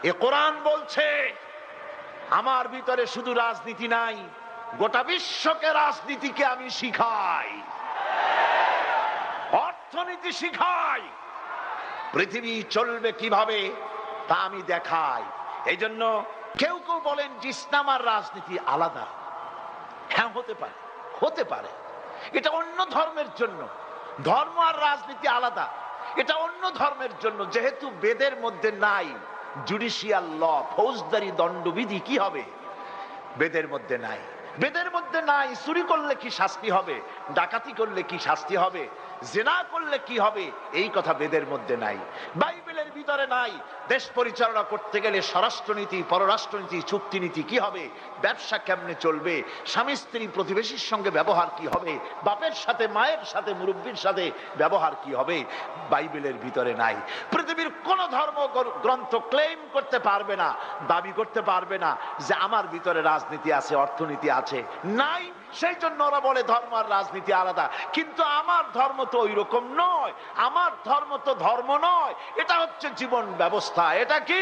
এ কোরআন বলছে আমার ভিতরে শুধু রাজনীতি নাই, গোটা বিশ্বকে রাজনীতিকে আমি শিখাই, অর্থনীতি শিখাই, পৃথিবী চলবে কিভাবে তা আমি দেখাই। এই জন্য কেউ কেউ বলেন যে ইসলাম আর রাজনীতি আলাদা। হ্যাঁ, হতে পারে। এটা অন্য ধর্মের জন্য। ধর্ম আর রাজনীতি আলাদা, এটা অন্য ধর্মের জন্য। যেহেতু বেদের মধ্যে নাই জুডিশিয়াল ল, ফৌজদারি দণ্ডবিধি, কি হবে? বেদের মধ্যে নাই। বেদের মধ্যে নাই চুরি করলে কি শাস্তি হবে, ডাকাতি করলে কি শাস্তি হবে, জিনা করলে কি হবে, এই কথা বেদের মধ্যে নাই। বাইবেলের ভিতরে নাই দেশ পরিচালনা করতে গেলে স্বরাষ্ট্রনীতি, পররাষ্ট্রনীতি, চুক্তিনীতি কি হবে, ব্যবসা কেমনে চলবে, স্বামী স্ত্রী প্রতিবেশীর সঙ্গে ব্যবহার কি হবে, বাপের সাথে মায়ের সাথে মুরব্বীর সাথে ব্যবহার কি হবে, বাইবেলের ভিতরে নাই। পৃথিবীর কোন ধর্ম গ্রন্থ ক্লেম করতে পারবে না, দাবি করতে পারবে না যে আমার ভিতরে রাজনীতি আছে, অর্থনীতি আছে। নাই। সেই জন্য ওরা বলে ধর্ম আর রাজনীতি আলাদা। কিন্তু আমার ধর্ম তো ওই রকম নয়। আমার ধর্ম তো ধর্ম নয়, এটা হচ্ছে জীবন ব্যবস্থা। এটা কি?